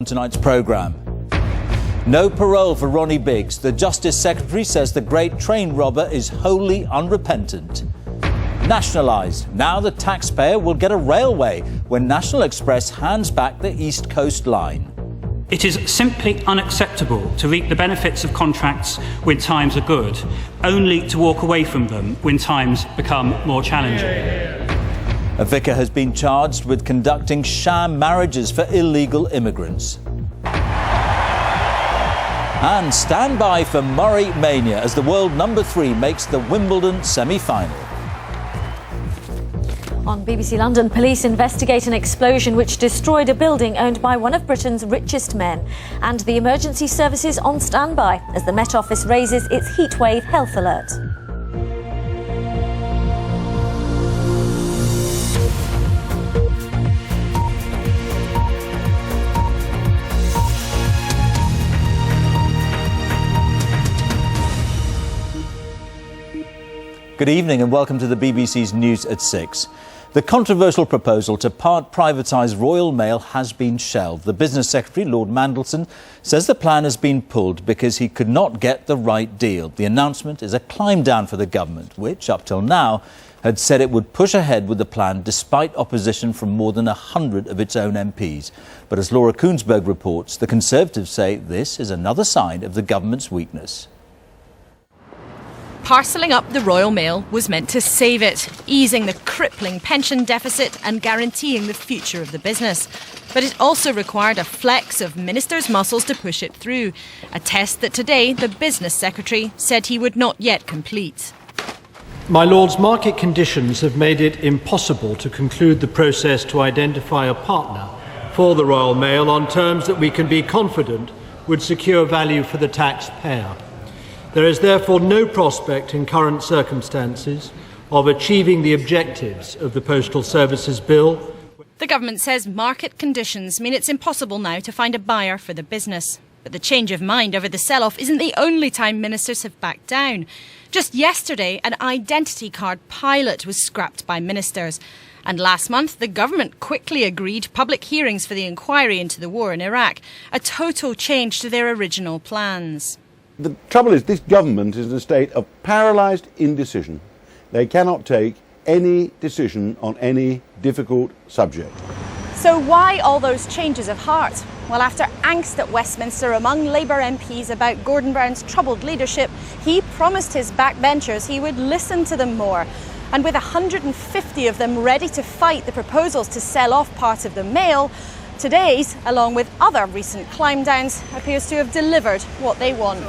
tonight's programme. No parole for Ronnie Biggs. The Justice Secretary says the great train robber is wholly unrepentant. Nationalised. Now the taxpayer will get a railway when National Express hands back the East Coast line. It is simply unacceptable to reap the benefits of contracts when times are good, only to walk away from them when times become more challenging. A vicar has been charged with conducting sham marriages for illegal immigrants. And stand by for Murray mania as the world number 3 makes the Wimbledon semi-final. On BBC London, police investigate an explosion which destroyed a building owned by one of Britain's richest men. And the emergency services on standby as the Met Office raises its heatwave health alert. Good evening and welcome to the BBC's News at 6. The controversial proposal to part privatise Royal Mail has been shelved. The Business Secretary, Lord Mandelson, says the plan has been pulled because he could not get the right deal. The announcement is a climb down for the government, which, up till now, had said it would push ahead with the plan despite opposition from more than 100 of its own MPs. But as Laura Koonsberg reports, the Conservatives say this is another sign of the government's weakness. Parcelling up the Royal Mail was meant to save it, easing the crippling pension deficit and guaranteeing the future of the business. But it also required a flex of ministers' muscles to push it through, a test that today the Business Secretary said he would not yet complete. My Lords, market conditions have made it impossible to conclude the process to identify a partner for the Royal Mail on terms that we can be confident would secure value for the taxpayer. There is therefore no prospect in current circumstances of achieving the objectives of the Postal Services Bill. The government says market conditions mean it's impossible now to find a buyer for the business. But the change of mind over the sell-off isn't the only time ministers have backed down. Just yesterday, an identity card pilot was scrapped by ministers. And last month, the government quickly agreed public hearings for the inquiry into the war in Iraq, a total change to their original plans. The trouble is, this government is in a state of paralysed indecision. They cannot take any decision on any difficult subject. So why all those changes of heart? Well, after angst at Westminster among Labour MPs about Gordon Brown's troubled leadership, he promised his backbenchers he would listen to them more. And with 150 of them ready to fight the proposals to sell off part of the Mail, today's, along with other recent climb downs, appears to have delivered what they want.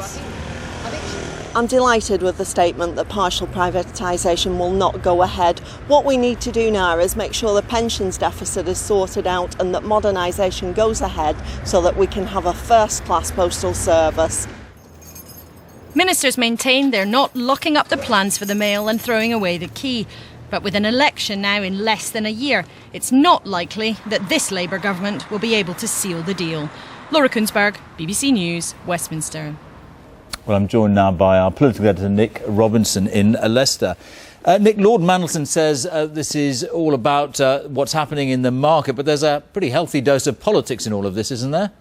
I'm delighted with the statement that partial privatisation will not go ahead. What we need to do now is make sure the pensions deficit is sorted out and that modernisation goes ahead so that we can have a first-class postal service. Ministers maintain they're not locking up the plans for the Mail and throwing away the key. But with an election now in less than a year, it's not likely that this Labour government will be able to seal the deal. Laura Koonsberg, BBC News, Westminster. Well, I'm joined now by our political editor, Nick Robinson in Leicester. Nick, Lord Mandelson says this is all about what's happening in the market, but there's a pretty healthy dose of politics in all of this, isn't there?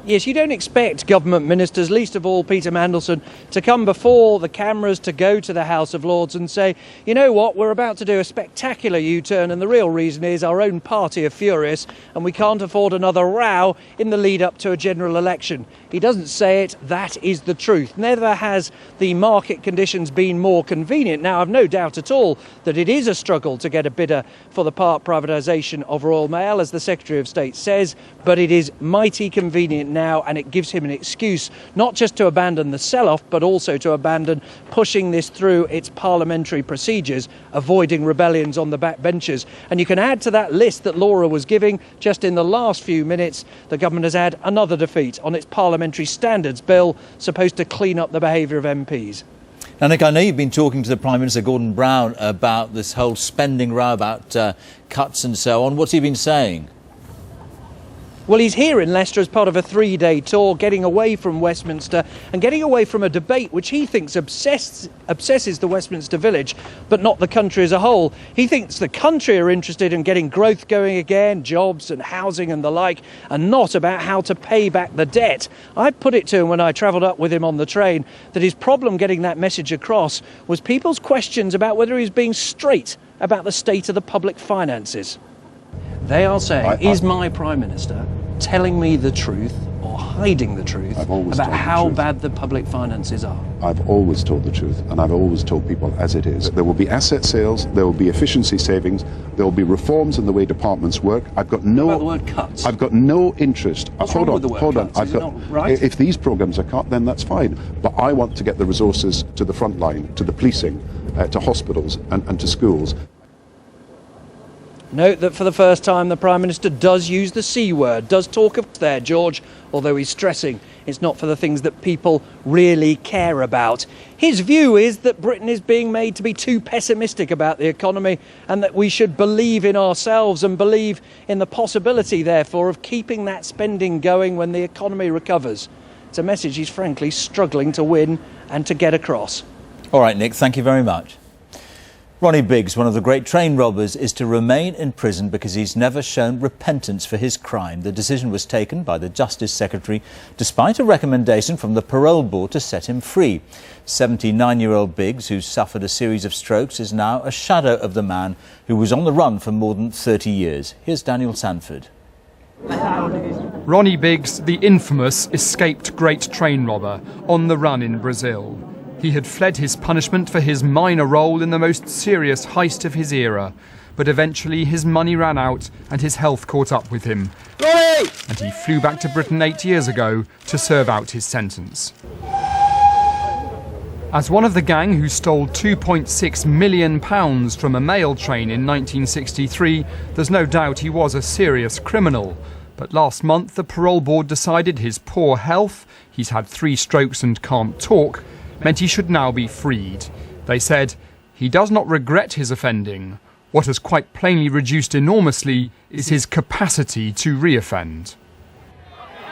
Yes, you don't expect government ministers, least of all Peter Mandelson, to come before the cameras, to go to the House of Lords and say, you know what, we're about to do a spectacular U-turn and the real reason is our own party are furious and we can't afford another row in the lead up to a general election. He doesn't say it, that is the truth. Never has the market conditions been more convenient. Now, I've no doubt at all that it is a struggle to get a bidder for the part privatisation of Royal Mail, as the Secretary of State says, but it is mighty convenient now, and it gives him an excuse not just to abandon the sell-off but also to abandon pushing this through its parliamentary procedures, avoiding rebellions on the backbenchers. And you can add to that list that Laura was giving just in the last few minutes, the government has had another defeat on its parliamentary standards bill supposed to clean up the behaviour of MPs. Now, Nick, I know you've been talking to the Prime Minister, Gordon Brown, about this whole spending row, about cuts and so on. What's he been saying? Well, he's here in Leicester as part of a 3-day tour, getting away from Westminster and getting away from a debate which he thinks obsesses the Westminster Village, but not the country as a whole. He thinks the country are interested in getting growth going again, jobs and housing and the like, and not about how to pay back the debt. I put it to him when I travelled up with him on the train that his problem getting that message across was people's questions about whether he's being straight about the state of the public finances. They are saying, is my Prime Minister telling me the truth or hiding the truth about how bad the public finances are? I've always told the truth, and I've always told people as it is. There will be asset sales, there will be efficiency savings, there will be reforms in the way departments work. I've got no... What about the word cuts? I've got no interest... Hold on. I've got, right? If these programmes are cut, then that's fine. But I want to get the resources to the front line, to the policing, to hospitals and to schools. Note that for the first time the Prime Minister does use the C word, does talk of there, George, although he's stressing it's not for the things that people really care about. His view is that Britain is being made to be too pessimistic about the economy and that we should believe in ourselves and believe in the possibility, therefore, of keeping that spending going when the economy recovers. It's a message he's frankly struggling to win and to get across. All right, Nick, thank you very much. Ronnie Biggs, one of the great train robbers, is to remain in prison because he's never shown repentance for his crime. The decision was taken by the Justice Secretary despite a recommendation from the Parole Board to set him free. 79-year-old Biggs, who suffered a series of strokes, is now a shadow of the man who was on the run for more than 30 years. Here's Daniel Sanford. Ronnie Biggs, the infamous escaped great train robber, on the run in Brazil. He had fled his punishment for his minor role in the most serious heist of his era. But eventually his money ran out and his health caught up with him. Ronnie! And he flew back to Britain 8 years ago to serve out his sentence. As one of the gang who stole £2.6 million from a mail train in 1963, there's no doubt he was a serious criminal. But last month the Parole Board decided his poor health, he's had 3 strokes and can't talk, meant he should now be freed. They said, he does not regret his offending. What has quite plainly reduced enormously is his capacity to reoffend.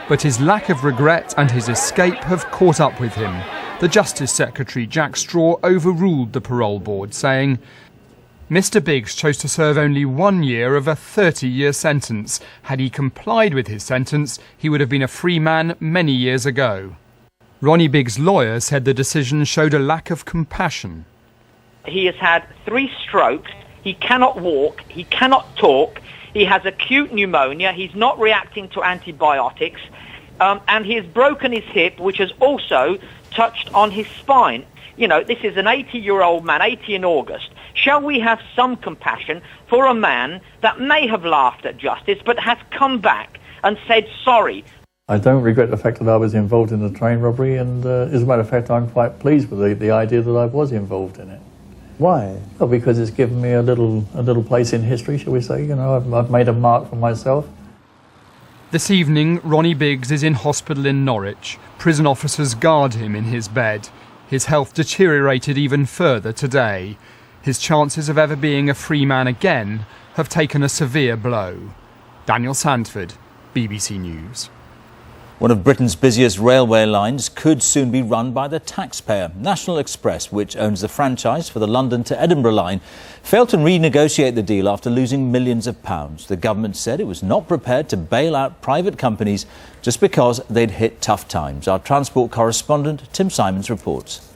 But his lack of regret and his escape have caught up with him. The Justice Secretary, Jack Straw, overruled the Parole Board, saying, Mr. Biggs chose to serve only 1 year of a 30-year sentence. Had he complied with his sentence, he would have been a free man many years ago. Ronnie Biggs' lawyer said the decision showed a lack of compassion. He has had 3 strokes, he cannot walk, he cannot talk, he has acute pneumonia, he's not reacting to antibiotics, and he has broken his hip, which has also touched on his spine. You know, this is an 80-year-old man, 80 in August. Shall we have some compassion for a man that may have laughed at justice, but has come back and said sorry? I don't regret the fact that I was involved in the train robbery, and as a matter of fact, I'm quite pleased with the idea that I was involved in it. Why? Well, because it's given me a little place in history, shall we say. You know, I've made a mark for myself. This evening, Ronnie Biggs is in hospital in Norwich. Prison officers guard him in his bed. His health deteriorated even further today. His chances of ever being a free man again have taken a severe blow. Daniel Sanford, BBC News. One of Britain's busiest railway lines could soon be run by the taxpayer. National Express, which owns the franchise for the London to Edinburgh line, failed to renegotiate the deal after losing millions of pounds. The government said it was not prepared to bail out private companies just because they'd hit tough times. Our transport correspondent Tim Simons reports.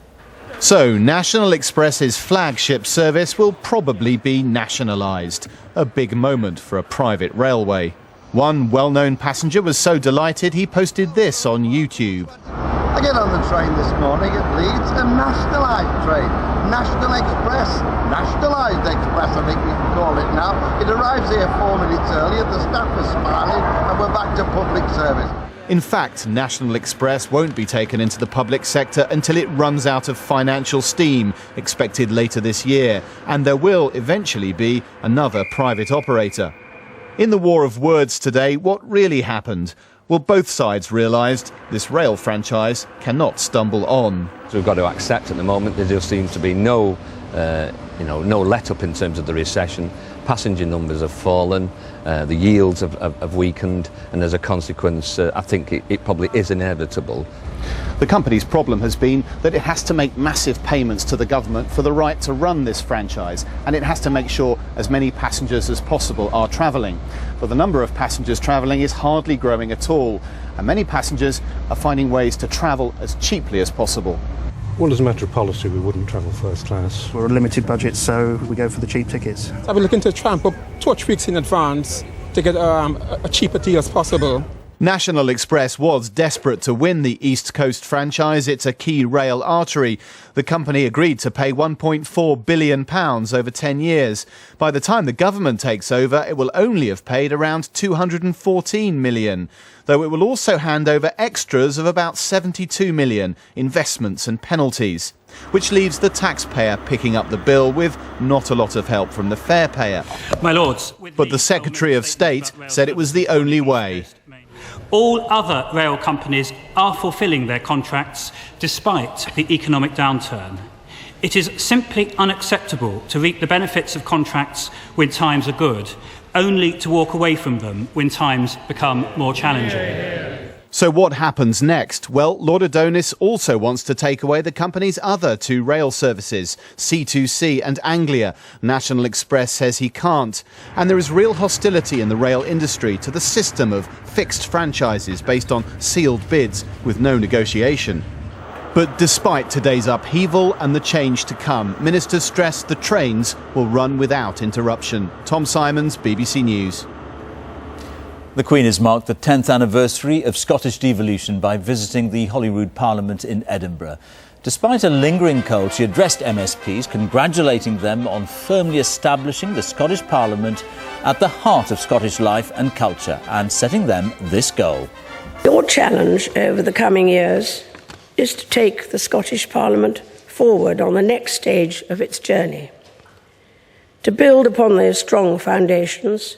So, National Express's flagship service will probably be nationalised. A big moment for a private railway. One well-known passenger was so delighted he posted this on YouTube. I get on the train this morning at Leeds, a nationalised train. National Express, nationalised Express I think we can call it now. It arrives here 4 minutes earlier, the staff are smiling and we're back to public service. In fact, National Express won't be taken into the public sector until it runs out of financial steam, expected later this year, and there will eventually be another private operator. In the war of words today, what really happened? Well, both sides realised this rail franchise cannot stumble on. So we've got to accept at the moment there just seems to be no let-up in terms of the recession. Passenger numbers have fallen The yields have weakened, and as a consequence, I think it probably is inevitable. The company's problem has been that it has to make massive payments to the government for the right to run this franchise, and it has to make sure as many passengers as possible are travelling. But the number of passengers travelling is hardly growing at all, and many passengers are finding ways to travel as cheaply as possible. Well, as a matter of policy, we wouldn't travel first class. We're a limited budget, so we go for the cheap tickets. I've been looking to try and book 2 or 3 weeks in advance to get a cheaper deal as possible. National Express was desperate to win the East Coast franchise. It's a key rail artery. The company agreed to pay £1.4 billion over 10 years. By the time the government takes over, it will only have paid around £214 million, though it will also hand over extras of about £72 million, investments and penalties, which leaves the taxpayer picking up the bill with not a lot of help from the fare payer. My Lords, but the Secretary of State said it was the only way. All other rail companies are fulfilling their contracts despite the economic downturn. It is simply unacceptable to reap the benefits of contracts when times are good, only to walk away from them when times become more challenging. So what happens next? Well, Lord Adonis also wants to take away the company's other 2 rail services, C2C and Anglia. National Express says he can't. And there is real hostility in the rail industry to the system of fixed franchises based on sealed bids with no negotiation. But despite today's upheaval and the change to come, ministers stress the trains will run without interruption. Tom Simons, BBC News. The Queen has marked the 10th anniversary of Scottish devolution by visiting the Holyrood Parliament in Edinburgh. Despite a lingering cold, she addressed MSPs, congratulating them on firmly establishing the Scottish Parliament at the heart of Scottish life and culture and setting them this goal. Your challenge over the coming years is to take the Scottish Parliament forward on the next stage of its journey, to build upon their strong foundations,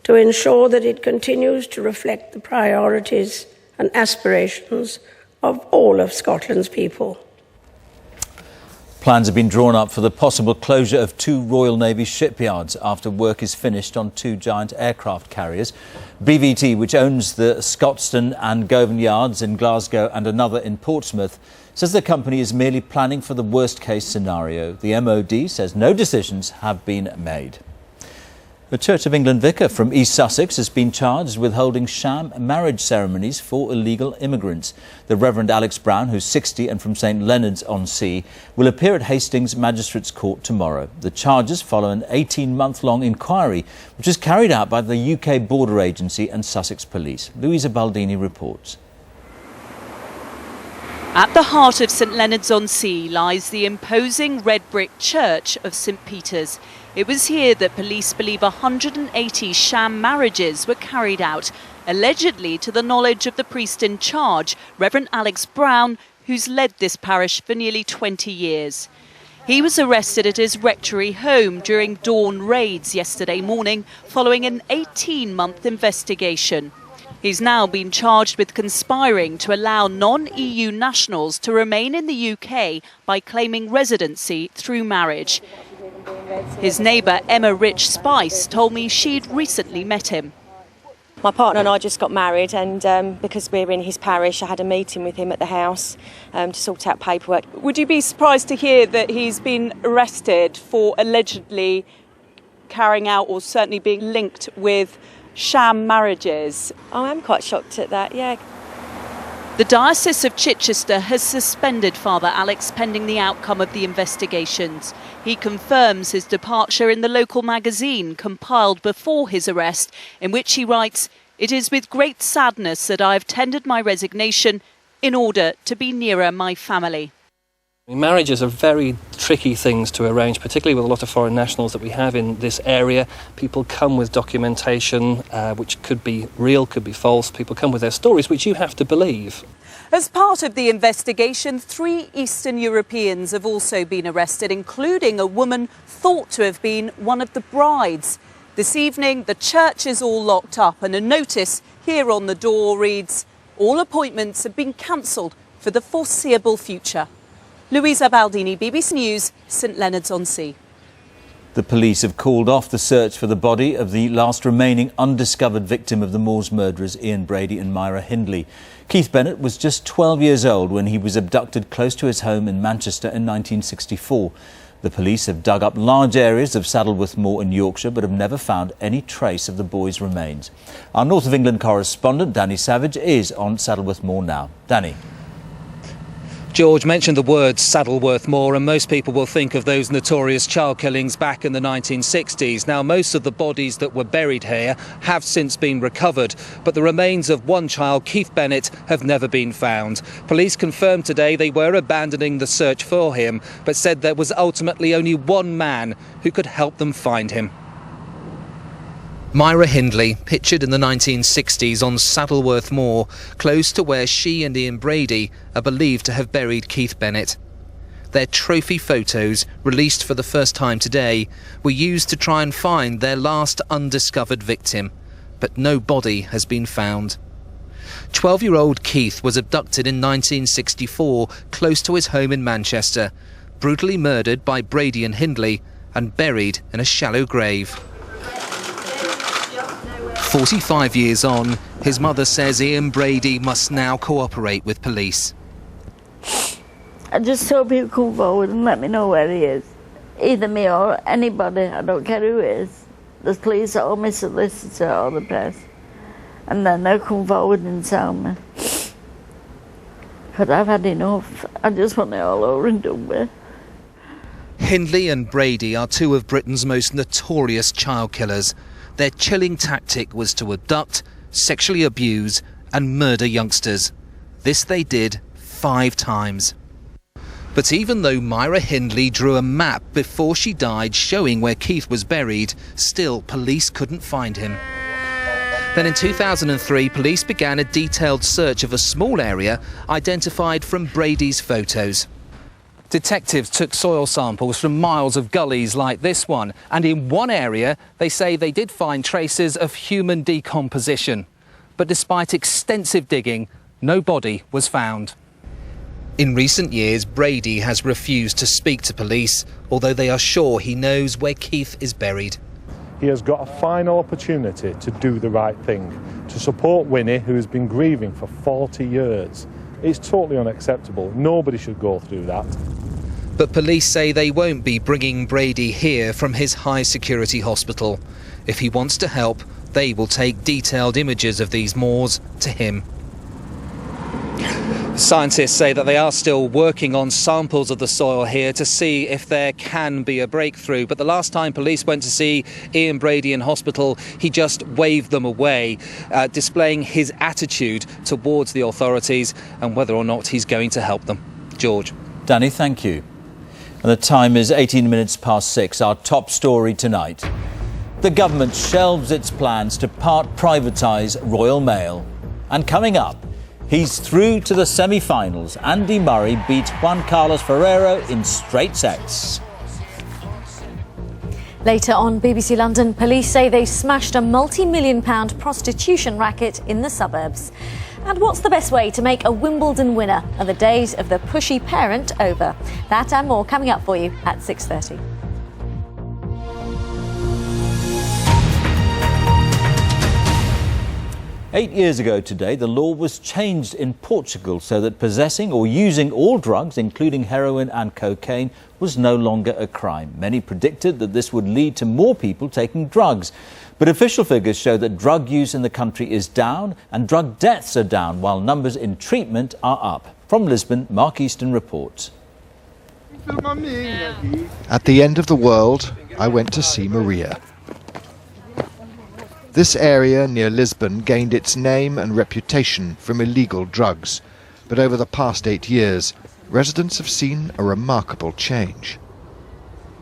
to ensure that it continues to reflect the priorities and aspirations of all of Scotland's people. Plans have been drawn up for the possible closure of 2 Royal Navy shipyards after work is finished on 2 giant aircraft carriers. BVT, which owns the Scotstoun and Govan yards in Glasgow and another in Portsmouth, says the company is merely planning for the worst-case scenario. The MOD says no decisions have been made. A Church of England vicar from East Sussex has been charged with holding sham marriage ceremonies for illegal immigrants. The Reverend Alex Brown, who's 60 and from St Leonards-on-Sea, will appear at Hastings Magistrates Court tomorrow. The charges follow an 18-month-long inquiry, which was carried out by the UK Border Agency and Sussex Police. Louisa Baldini reports. At the heart of St Leonards-on-Sea lies the imposing red brick church of St Peter's. It was here that police believe 180 sham marriages were carried out, allegedly to the knowledge of the priest in charge, Reverend Alex Brown, who's led this parish for nearly 20 years. He was arrested at his rectory home during dawn raids yesterday morning, following an 18-month investigation. He's now been charged with conspiring to allow non-EU nationals to remain in the UK by claiming residency through marriage. His neighbour Emma Rich Spice told me she'd recently met him. My partner and I just got married, and because we're in his parish, I had a meeting with him at the house to sort out paperwork. Would you be surprised to hear that he's been arrested for allegedly carrying out or certainly being linked with sham marriages? I am quite shocked at that, yeah. The Diocese of Chichester has suspended Father Alex pending the outcome of the investigations. He confirms his departure in the local magazine compiled before his arrest, in which he writes, "It is with great sadness that I have tendered my resignation in order to be nearer my family." Marriages are very tricky things to arrange, particularly with a lot of foreign nationals that we have in this area. People come with documentation which could be real, could be false. People come with their stories, which you have to believe. As part of the investigation, 3 Eastern Europeans have also been arrested, including a woman thought to have been one of the brides. This evening, the church is all locked up, and a notice here on the door reads, "All appointments have been cancelled for the foreseeable future." Louisa Baldini, BBC News, St Leonards-on-Sea. The police have called off the search for the body of the last remaining undiscovered victim of the Moors murderers, Ian Brady and Myra Hindley. Keith Bennett was just 12 years old when he was abducted close to his home in Manchester in 1964. The police have dug up large areas of Saddleworth Moor in Yorkshire but have never found any trace of the boy's remains. Our North of England correspondent, Danny Savage, is on Saddleworth Moor now. Danny. George mentioned the word Saddleworth Moor, and most people will think of those notorious child killings back in the 1960s. Now, most of the bodies that were buried here have since been recovered, but the remains of one child, Keith Bennett, have never been found. Police confirmed today they were abandoning the search for him, but said there was ultimately only one man who could help them find him. Myra Hindley, pictured in the 1960s on Saddleworth Moor, close to where she and Ian Brady are believed to have buried Keith Bennett. Their trophy photos, released for the first time today, were used to try and find their last undiscovered victim, but no body has been found. 12-year-old Keith was abducted in 1964 close to his home in Manchester, brutally murdered by Brady and Hindley and buried in a shallow grave. 45 years on, his mother says Ian Brady must now cooperate with police. I just hope he'll come forward and let me know where he is. Either me or anybody, I don't care who it is. The police or my solicitor or the press. And then they'll come forward and tell me. But I've had enough. I just want it all over and done with. Hindley and Brady are two of Britain's most notorious child killers. Their chilling tactic was to abduct, sexually abuse and murder youngsters. This they did 5 times. But even though Myra Hindley drew a map before she died showing where Keith was buried, still police couldn't find him. Then in 2003, police began a detailed search of a small area identified from Brady's photos. Detectives took soil samples from miles of gullies like this one, and in one area they say they did find traces of human decomposition. But despite extensive digging, no body was found. In recent years, Brady has refused to speak to police, although they are sure he knows where Keith is buried. He has got a final opportunity to do the right thing, to support Winnie, who has been grieving for 40 years. It's totally unacceptable. Nobody should go through that. But police say they won't be bringing Brady here from his high-security hospital. If he wants to help, they will take detailed images of these moors to him. Scientists say that they are still working on samples of the soil here to see if there can be a breakthrough. But the last time police went to see Ian Brady in hospital, he just waved them away, displaying his attitude towards the authorities and whether or not he's going to help them. George. Danny, thank you. And the time is 18 minutes past 6. Our top story tonight. The government shelves its plans to part privatise Royal Mail. And coming up, he's through to the semi-finals. Andy Murray beats Juan Carlos Ferrero in straight sets. Later on BBC London, police say they smashed a multi-million-pound prostitution racket in the suburbs. And what's the best way to make a Wimbledon winner? Are the days of the pushy parent over? That and more coming up for you at 6:30. Eight years ago today, the law was changed in Portugal so that possessing or using all drugs, including heroin and cocaine, was no longer a crime. Many predicted that this would lead to more people taking drugs. But official figures show that drug use in the country is down and drug deaths are down, while numbers in treatment are up. From Lisbon, Mark Easton reports. At the end of the world, I went to see Maria. This area near Lisbon gained its name and reputation from illegal drugs, but over the past 8 years, residents have seen a remarkable change.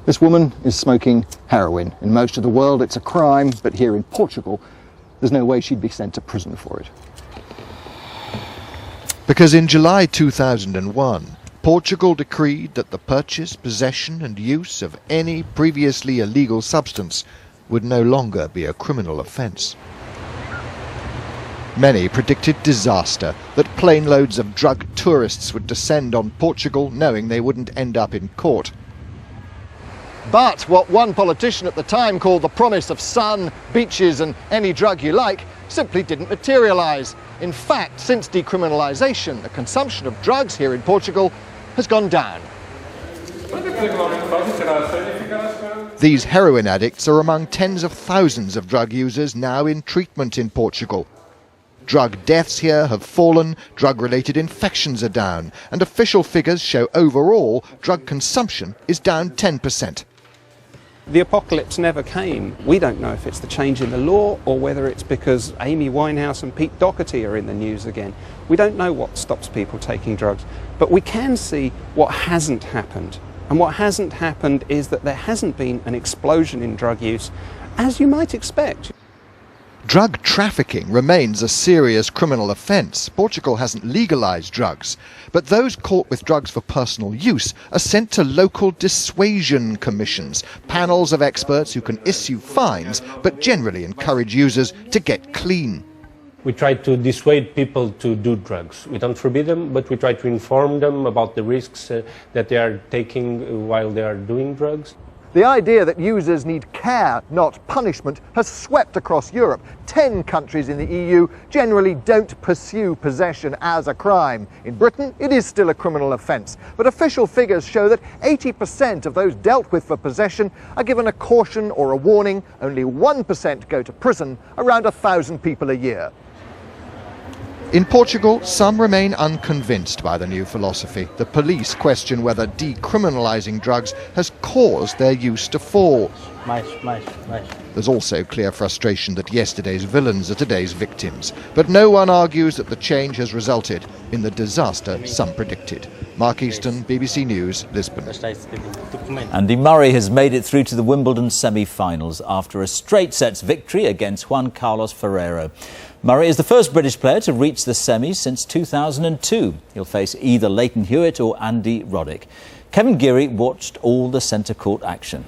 This woman is smoking heroin. In most of the world it's a crime, but here in Portugal there's no way she'd be sent to prison for it. Because in July 2001, Portugal decreed that the purchase, possession and use of any previously illegal substance would no longer be a criminal offence. Many predicted disaster, that plane loads of drug tourists would descend on Portugal knowing they wouldn't end up in court. But what one politician at the time called the promise of sun, beaches and any drug you like simply didn't materialise. In fact, since decriminalisation, the consumption of drugs here in Portugal has gone down. These heroin addicts are among tens of thousands of drug users now in treatment in Portugal. Drug deaths here have fallen, drug-related infections are down, and official figures show overall drug consumption is down 10%. The apocalypse never came. We don't know if it's the change in the law or whether it's because Amy Winehouse and Pete Doherty are in the news again. We don't know what stops people taking drugs, but we can see what hasn't happened. And what hasn't happened is that there hasn't been an explosion in drug use, as you might expect. Drug trafficking remains a serious criminal offence. Portugal hasn't legalised drugs, but those caught with drugs for personal use are sent to local dissuasion commissions, panels of experts who can issue fines but generally encourage users to get clean. We try to dissuade people to do drugs. We don't forbid them, but we try to inform them about the risks that they are taking while they are doing drugs. The idea that users need care, not punishment, has swept across Europe. 10 countries in the EU generally don't pursue possession as a crime. In Britain, it is still a criminal offence. But official figures show that 80% of those dealt with for possession are given a caution or a warning. Only 1% go to prison, around 1,000 people a year. In Portugal, some remain unconvinced by the new philosophy. The police question whether decriminalising drugs has caused their use to fall. There's also clear frustration that yesterday's villains are today's victims. But no one argues that the change has resulted in the disaster some predicted. Mark Easton, BBC News, Lisbon. Andy Murray has made it through to the Wimbledon semi-finals after a straight sets victory against Juan Carlos Ferrero. Murray is the first British player to reach the semis since 2002. He'll face either Leighton Hewitt or Andy Roddick. Kevin Geary watched all the centre court action.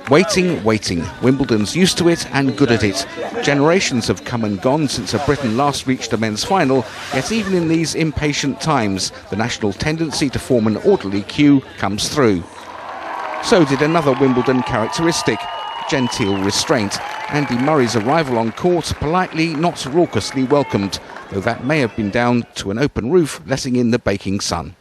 Waiting. Wimbledon's used to it and good at it. Generations have come and gone since Britain last reached a men's final, yet even in these impatient times, the national tendency to form an orderly queue comes through. So did another Wimbledon characteristic, genteel restraint. Andy Murray's arrival on court politely, not raucously welcomed, though that may have been down to an open roof letting in the baking sun.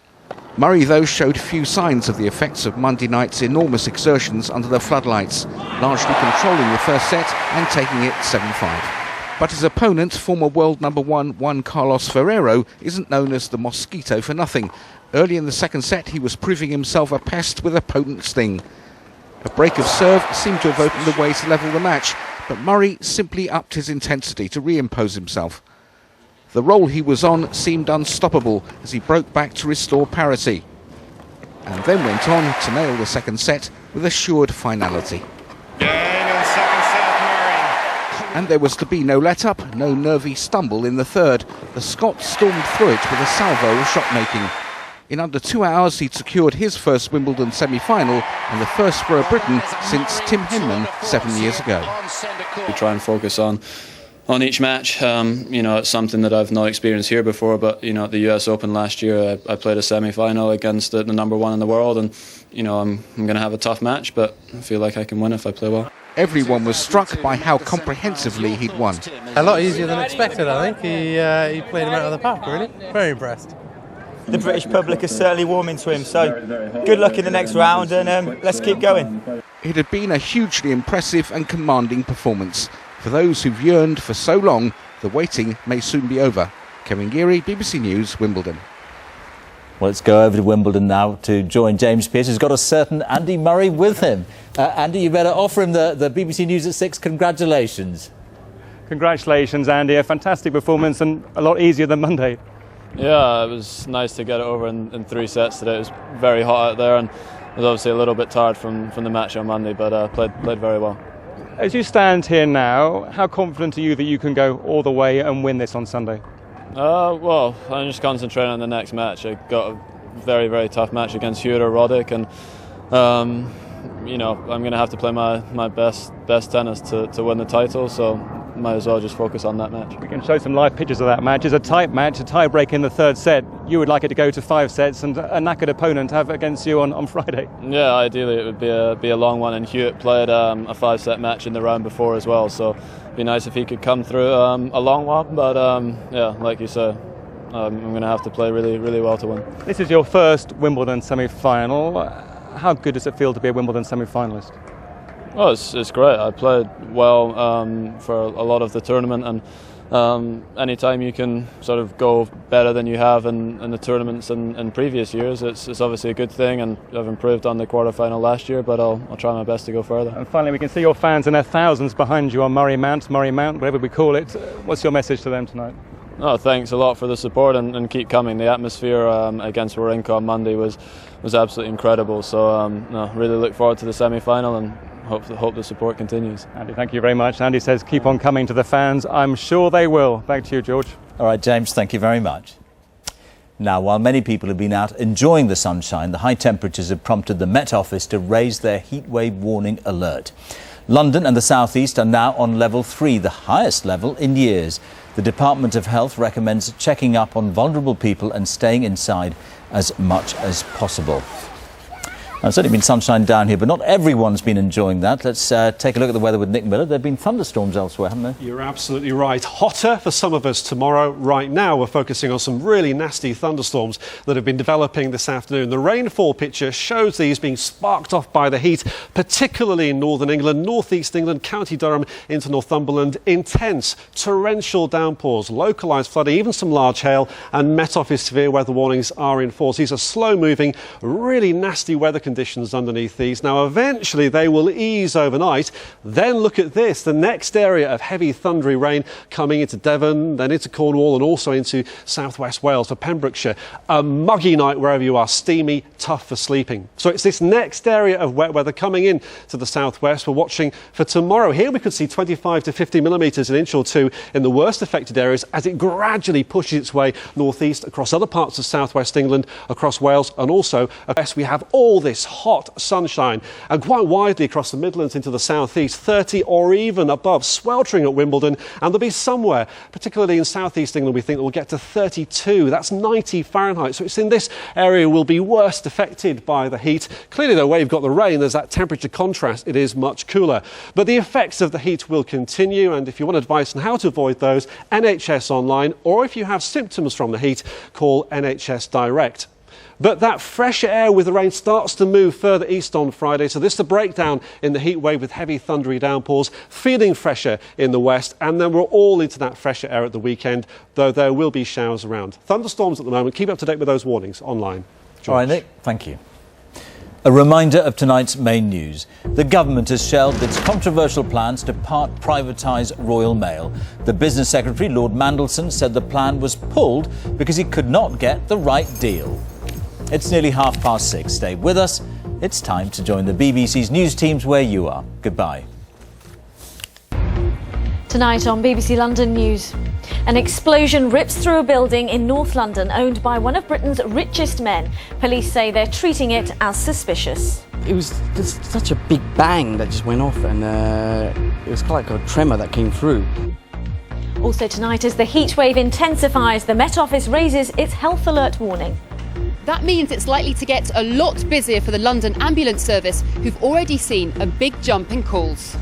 Murray, though, showed few signs of the effects of Monday night's enormous exertions under the floodlights, largely controlling the first set and taking it 7-5. But his opponent, former world number one Juan Carlos Ferrero, isn't known as the Mosquito for nothing. Early in the second set, he was proving himself a pest with a potent sting. A break of serve seemed to have opened the way to level the match, but Murray simply upped his intensity to reimpose himself. The roll he was on seemed unstoppable as he broke back to restore parity, and then went on to nail the second set with assured finality. And there was to be no let-up, no nervy stumble in the third. The Scot stormed through it with a salvo of shot-making. In under 2 hours, he'd secured his first Wimbledon semi-final and the first for a Briton since Tim Henman 7 years ago. We try and focus on each match. It's something that I've not experienced here before, but at the US Open last year, I played a semi-final against the number one in the world, and I'm going to have a tough match, but I feel like I can win if I play well. Everyone was struck by how comprehensively he'd won. A lot easier than expected, I think. He played him out of the park, really. Very impressed. The British public is certainly warming to him, so good luck in the next round, and let's keep going. It had been a hugely impressive and commanding performance. For those who've yearned for so long, the waiting may soon be over. Kevin Geary, BBC News, Wimbledon. Well, let's go over to Wimbledon now to join James Pearce, who's got a certain Andy Murray with him. Andy, you better offer him the BBC News at 6 congratulations. Congratulations, Andy. A fantastic performance and a lot easier than Monday. Yeah, it was nice to get it over in 3 sets today. It was very hot out there, and I was obviously a little bit tired from the match on Monday, but played very well. As you stand here now, how confident are you that you can go all the way and win this on Sunday? Well, I'm just concentrating on the next match. I got a very, very tough match against Hewitt or Roddick, and I'm going to have to play my best tennis to win the title. So might as well just focus on that match. We can show some live pictures of that match. It's a tight match, a tie break in the third set. You would like it to go to 5 sets and a knackered opponent have against you on Friday. Yeah, ideally it would be a long one, and Hewitt played a 5-set match in the round before as well, so it'd be nice if he could come through a long one, but yeah, like you said, I'm going to have to play really, really well to win. This is your first Wimbledon semi-final. How good does it feel to be a Wimbledon semi-finalist? Well, it's great. I played well for a lot of the tournament, and anytime you can sort of go better than you have in the tournaments in previous years, it's obviously a good thing, and I've improved on the quarter-final last year, but I'll try my best to go further. And finally, we can see your fans in their thousands behind you on Murray Mount, whatever we call it. What's your message to them tonight? Oh, thanks a lot for the support, and keep coming. The atmosphere against Wawrinka on Monday was absolutely incredible, so really look forward to the semi-final and hope the support continues. Andy, thank you very much. Andy says keep on coming to the fans. I'm sure they will. Back to you, George. All right, James, thank you very much. Now, while many people have been out enjoying the sunshine, the high temperatures have prompted the Met Office to raise their heatwave warning alert. London and the South East are now on level 3, the highest level in years. The Department of Health recommends checking up on vulnerable people and staying inside as much as possible. Now, it's certainly been sunshine down here, but not everyone's been enjoying that. Let's take a look at the weather with Nick Miller. There have been thunderstorms elsewhere, haven't there? You're absolutely right. Hotter for some of us tomorrow. Right now, we're focusing on some really nasty thunderstorms that have been developing this afternoon. The rainfall picture shows these being sparked off by the heat, particularly in northern England, northeast England, County Durham into Northumberland. Intense torrential downpours, localised flooding, even some large hail, and Met Office severe weather warnings are in force. These are slow-moving, really nasty weather conditions underneath these. Now, eventually they will ease overnight. Then look at this, the next area of heavy thundery rain coming into Devon, then into Cornwall and also into southwest Wales for Pembrokeshire. A muggy night wherever you are, steamy, tough for sleeping. So it's this next area of wet weather coming in to the southwest. We're watching for tomorrow. Here we could see 25 to 50 millimetres, an inch or two in the worst affected areas as it gradually pushes its way northeast across other parts of southwest England, across Wales, and also across we have all this hot sunshine and quite widely across the Midlands into the southeast, 30 or even above, sweltering at Wimbledon, and there'll be somewhere, particularly in southeast England, we think that we'll get to 32. That's 90 Fahrenheit. So it's in this area we'll be worst affected by the heat. Clearly, though, where you've got the rain, there's that temperature contrast. It is much cooler. But the effects of the heat will continue, and if you want advice on how to avoid those, NHS Online, or if you have symptoms from the heat, call NHS Direct. But that fresh air with the rain starts to move further east on Friday. So this is the breakdown in the heat wave with heavy thundery downpours, feeling fresher in the west. And then we're all into that fresher air at the weekend, though there will be showers around. Thunderstorms at the moment. Keep up to date with those warnings online. George. All right, Nick, thank you. A reminder of tonight's main news. The government has shelved its controversial plans to part privatise Royal Mail. The Business Secretary, Lord Mandelson, said the plan was pulled because he could not get the right deal. It's nearly 6:30. Stay with us. It's time to join the BBC's news teams where you are. Goodbye. Tonight on BBC London News. An explosion rips through a building in North London owned by one of Britain's richest men. Police say they're treating it as suspicious. It was just such a big bang that just went off, and it was like a tremor that came through. Also tonight, as the heatwave intensifies, the Met Office raises its health alert warning. That means it's likely to get a lot busier for the London Ambulance Service, who've already seen a big jump in calls.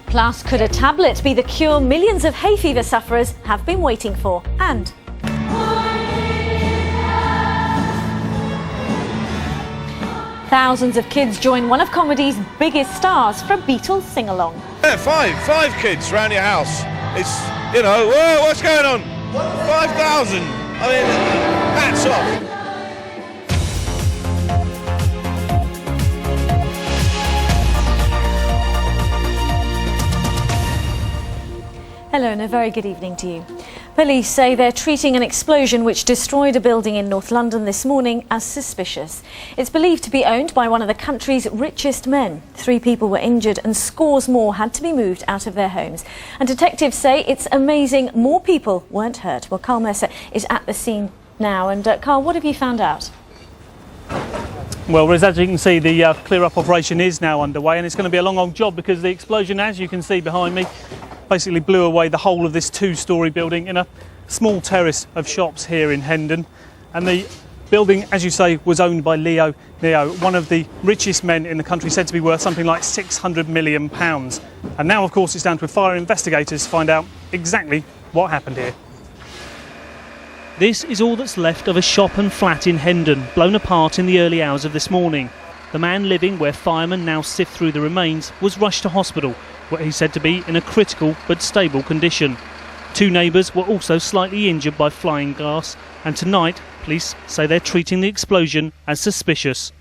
Plus, could a tablet be the cure millions of hay fever sufferers have been waiting for? And thousands of kids join one of comedy's biggest stars for a Beatles sing-along. Yeah, five kids round your house. It's, whoa, what's going on? 5,000. I mean, hats off. Hello and a very good evening to you. Police say they're treating an explosion which destroyed a building in North London this morning as suspicious. It's believed to be owned by one of the country's richest men. 3 people were injured and scores more had to be moved out of their homes. And detectives say it's amazing more people weren't hurt. Well, Carl Mercer is at the scene now. And Carl, what have you found out? Well, as you can see, the clear-up operation is now underway, and it's going to be a long old job because the explosion, as you can see behind me, basically blew away the whole of this two-storey building in a small terrace of shops here in Hendon. And the building, as you say, was owned by Leo, one of the richest men in the country, said to be worth something like £600 million. And now, of course, it's down to fire investigators to find out exactly what happened here. This is all that's left of a shop and flat in Hendon, blown apart in the early hours of this morning. The man living where firemen now sift through the remains was rushed to hospital, where he's said to be in a critical but stable condition. 2 neighbours were also slightly injured by flying glass, and tonight police say they're treating the explosion as suspicious.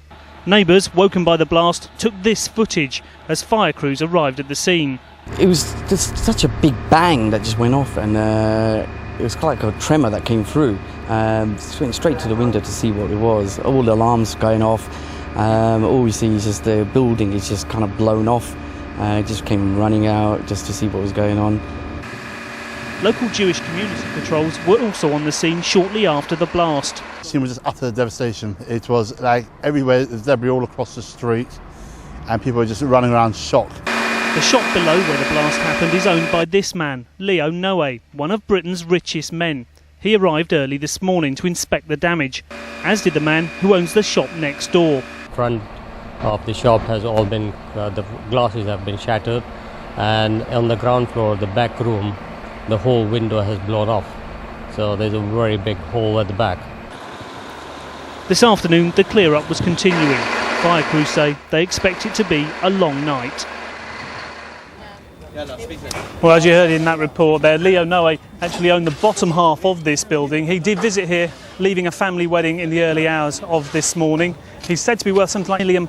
Neighbours, woken by the blast, took this footage as fire crews arrived at the scene. It was just such a big bang that just went off, and it was like a tremor that came through. Just went straight to the window to see what it was. All the alarms going off. All we see is just the building is just kind of blown off. Just came running out just to see what was going on. Local Jewish community patrols were also on the scene shortly after the blast. The scene was just utter devastation. It was like everywhere, there's debris all across the street, and people were just running around shocked. The shop below where the blast happened is owned by this man, Leo Noe, one of Britain's richest men. He arrived early this morning to inspect the damage, as did the man who owns the shop next door. Front of the shop has all been, the glasses have been shattered, and on the ground floor, the back room, the whole window has blown off. So there's a very big hole at the back. This afternoon, the clear-up was continuing. Fire crews say they expect it to be a long night. Well, as you heard in that report there, Leo Noe actually owned the bottom half of this building. He did visit here, leaving a family wedding in the early hours of this morning. He's said to be worth something like £1 million.